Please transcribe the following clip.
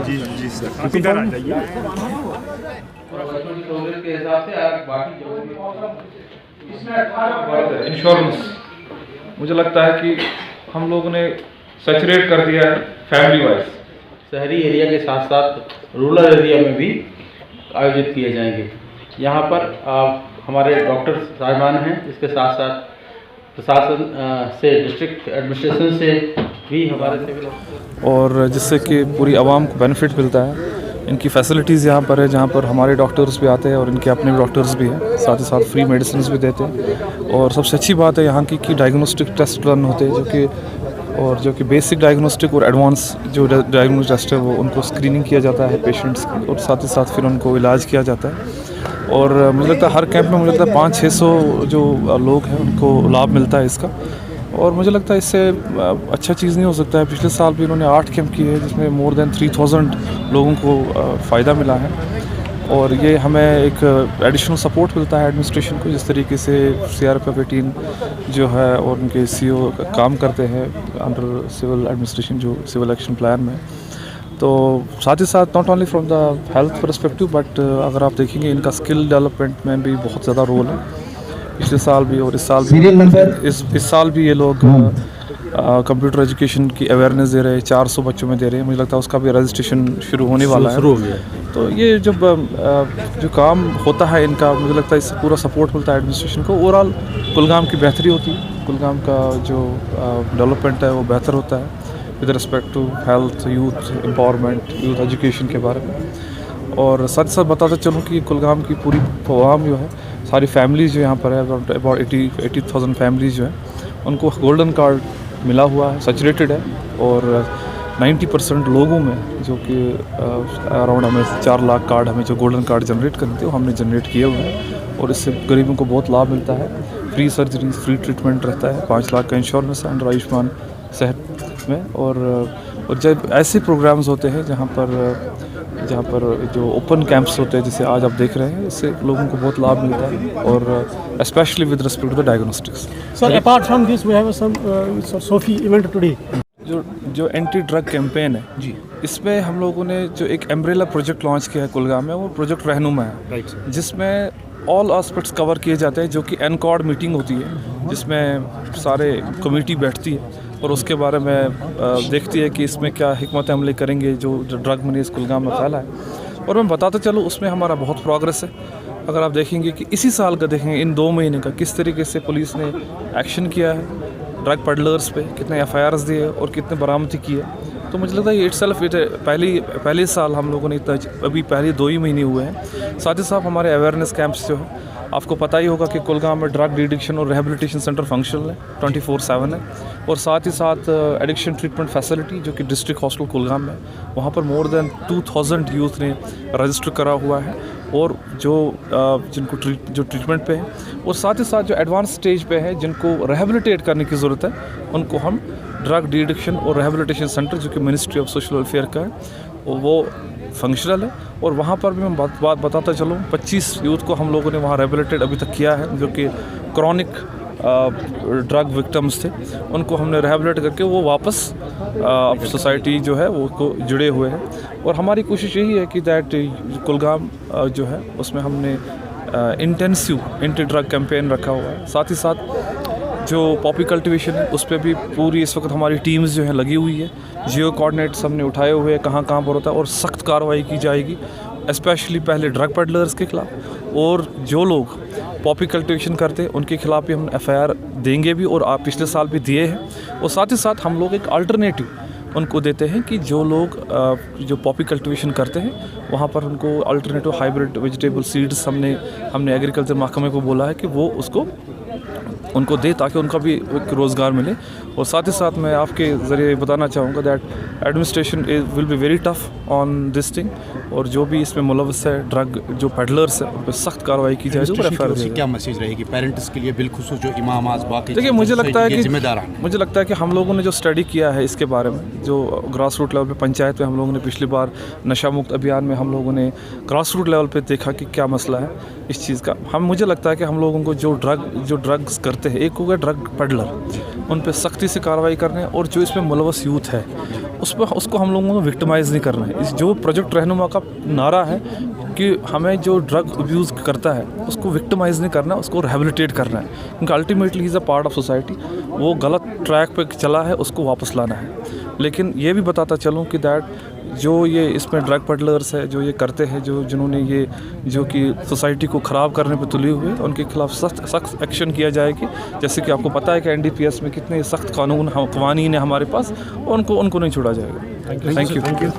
जी जी sir, इधर आ जाइए। के हिसाब से बाकी इंश्योरेंस मुझे लगता है कि हम लोगों ने सैचुरेट कर दिया है फैमिली वाइज। शहरी एरिया के साथ साथ रूरल एरिया में भी आयोजित किए जाएंगे। यहाँ पर हमारे डॉक्टर साहिबान हैं, इसके साथ साथ प्रशासन से, डिस्ट्रिक्ट एडमिनिस्ट्रेशन से भी हमारे सिविल और जिससे कि पूरी आवाम को बेनिफिट मिलता है। इनकी फैसिलिटीज़ यहाँ पर है जहाँ पर हमारे डॉक्टर्स भी आते हैं और इनके अपने भी डॉक्टर्स भी हैं, साथ ही साथ फ्री मेडिसिन भी देते हैं। और सबसे अच्छी बात है यहाँ की कि डायग्नोस्टिक टेस्ट रन होते हैं जो कि बेसिक डायग्नोस्टिक और एडवांस जो डायग्नोस्टिक टेस्ट है वो उनको स्क्रीनिंग किया जाता है पेशेंट्स की, और साथ ही साथ फिर उनको इलाज किया जाता है। और मुझे लगता है हर कैंप में मुझे लगता है 500-600 जो लोग हैं उनको लाभ मिलता है इसका। और मुझे लगता है इससे अच्छा चीज़ नहीं हो सकता है। पिछले साल भी इन्होंने 8 कैंप किए हैं जिसमें मोर देन 3000 लोगों को फ़ायदा मिला है। और ये हमें एक एडिशनल सपोर्ट मिलता है एडमिनिस्ट्रेशन को, जिस तरीके से CRPF की टीम जो है और उनके CEO काम करते हैं अंडर सिविल एडमिनिस्ट्रेशन जो सिविल एक्शन प्लान में। तो साथ ही साथ not only from the health perspective but अगर आप देखेंगे इनका स्किल डेवलपमेंट में भी बहुत ज़्यादा रोल है। पिछले साल भी और इस साल भी इस साल भी ये लोग कंप्यूटर एजुकेशन की अवेयरनेस दे रहे हैं, 400 बच्चों में दे रहे हैं। मुझे लगता है उसका भी रजिस्ट्रेशन शुरू होने वाला है। शुरू हो गया। तो ये जब जो काम होता है इनका, मुझे लगता है इससे पूरा सपोर्ट मिलता है एडमिनिस्ट्रेशन को। ओवरऑल कुलगाम की बेहतरी होती है, कुलगाम का जो डेवलपमेंट है वो बेहतर होता है with respect to health, youth empowerment, youth education के बारे में। और साथ ही साथ बताते चलूँ कि कुलगाम की पूरी आवाम जो है, सारी फैमिलीज़ जो यहाँ पर है, अबाउट 80,000 फैमिलीज़ जो हैं उनको गोल्डन कार्ड मिला हुआ है, सैचुरेटेड है। और 90% लोगों में जो कि अराउंड हमें 4 लाख कार्ड हमें जो गोल्डन कार्ड जनरेट करने थे वो हमने जनरेट किए हुए हैं। और इससे गरीबों को बहुत लाभ मिलता है, फ्री सर्जरी, फ्री ट्रीटमेंट रहता है, 5 लाख का इंश्योरेंस अंडर आयुष्मान सेहत में। और जब ऐसे प्रोग्राम्स होते हैं जहाँ पर जो ओपन कैंप्स होते हैं जैसे आज आप देख रहे हैं, इससे लोगों को बहुत लाभ मिलता है, और specially with respect to the diagnostics. Sir, apart from this we have some Sophie event today. जो एंटी ड्रग कैंपेन है जी, इसमें हम लोगों ने जो एक एम्ब्रेला प्रोजेक्ट लॉन्च किया है कुलगाम में, वो प्रोजेक्ट रहनुमा है, जिसमें ऑल एस्पेक्ट्स कवर किए जाते हैं। जो कि एनकॉर्ड मीटिंग होती है जिसमें सारे कमेटी बैठती है और उसके बारे में देखती है कि इसमें क्या हिकमत अमली करेंगे जो ड्रग मनी इस कुलगाम में फैला है। और मैं बताता चलूँ उसमें हमारा बहुत प्रोग्रेस है। अगर आप देखेंगे कि इसी साल का देखेंगे इन 2 महीने का किस तरीके से पुलिस ने एक्शन किया है ड्रग पेडलर्स पे, कितने FIRs दिए और कितने बरामदी की है। तो मुझे लगता है ये इटसेल्फ पहले साल हम लोगों ने इतना, अभी पहले 2 ही महीने हुए हैं। साथ ही साथ हमारे अवेयरनेस कैंप्स जो है, आपको पता ही होगा कि कुलगाम में ड्रग डिडिक्शन और रिहेबिलिटेशन सेंटर फंक्शनल है, 24/7 है। और साथ ही साथ एडिक्शन ट्रीटमेंट फैसिलिटी जो कि डिस्ट्रिक्ट हॉस्पिटल कुलगाम में, वहाँ पर मोर देन 2000 यूथ ने रजिस्टर करा हुआ है, और जिनको ट्रीटमेंट पे है, और साथ ही साथ जो एडवांस स्टेज पे है जिनको रिहेबिलिटेट करने की ज़रूरत है, उनको हम ड्रग डिडिक्शन और रिहेबिलिटेशन सेंटर जो कि मिनिस्ट्री ऑफ सोशल वेलफेयर का है वो फंक्शनल है। और वहाँ पर भी मैं बात बताता चलूँ, 25 यूथ को हम लोगों ने वहाँ रिहेबिलिटेट अभी तक किया है, जो कि क्रॉनिक ड्रग विक्टिम्स थे, उनको हमने रिहेबिलिटेट करके वो वापस सोसाइटी जो है वो को जुड़े हुए हैं। और हमारी कोशिश यही है कि दैट कुलगाम जो है उसमें हमने इंटेंसिव एंटी ड्रग कैंपेन रखा हुआ है। साथ ही साथ जो पॉपी कल्टीवेशन है उस पर भी पूरी इस वक्त हमारी टीम्स जो है लगी हुई है, जियो कोऑर्डिनेट्स हमने उठाए हुए हैं कहाँ पर होता है, और सख्त कार्रवाई की जाएगी, स्पेशली पहले ड्रग पेडलर्स के खिलाफ, और जो लोग पॉपी कल्टीवेशन करते हैं उनके खिलाफ भी हम FIR देंगे भी, और आप पिछले साल भी दिए हैं। और साथ ही साथ हम लोग एक अल्टरनेटिव उनको देते हैं कि जो लोग जो पॉपी कल्टीवेशन करते हैं वहाँ पर उनको अल्टरनेटिव हाइब्रिड वेजिटेबल सीड्स हमने एग्रीकल्चर महकमे को बोला है कि वो उनको दे, ताकि उनका भी एक रोज़गार मिले। और साथ ही साथ मैं आपके ज़रिए बताना चाहूँगा that administration will be very tough on this thing, और जो भी इसमें मुलव्वस है ड्रग जो पेडलर्स है उन पर सख्त कार्रवाई की जाएगी। क्या मैसेज रहेगी पेरेंट्स के लिए, बिलखुसूस जो इमाम बाकी? देखिए, मुझे लगता है कि हम लोगों ने जो स्टडी किया है इसके बारे में, जो ग्रास रूट लेवल पे पंचायत में हम लोगों ने पिछली बार नशा मुक्त अभियान में हम लोगों ने ग्रास रूट लेवल पे देखा कि क्या मसला है इस चीज़ का। मुझे लगता है कि हम लोगों को जो ड्रग्स करते हैं, एक हो गया ड्रग पेडलर, उन पे सख्ती से कार्रवाई करना है, और जो इसमें मुलवस यूथ है उसको हम लोगों को विक्टिमाइज़ नहीं करना है। इस जो प्रोजेक्ट रहनुमा का नारा है कि हमें जो ड्रग अब्यूज़ करता है उसको विक्टिमाइज़ नहीं करना है, उसको रिहेबिलिटेट करना है, क्योंकि ultimately is a part of society. वो गलत ट्रैक पे चला है, उसको वापस लाना है। लेकिन ये भी बताता चलूँ कि दैट जो ये इसमें ड्रग पेडलर्स है, जो ये करते हैं, जिन्होंने ये जो कि सोसाइटी को ख़राब करने पे तुले हुए, उनके खिलाफ सख्त एक्शन किया जाएगी। जैसे कि आपको पता है कि NDPS में कितने सख्त कानून कवानीन है हमारे पास, उनको नहीं छोड़ा जाएगा। Thank you.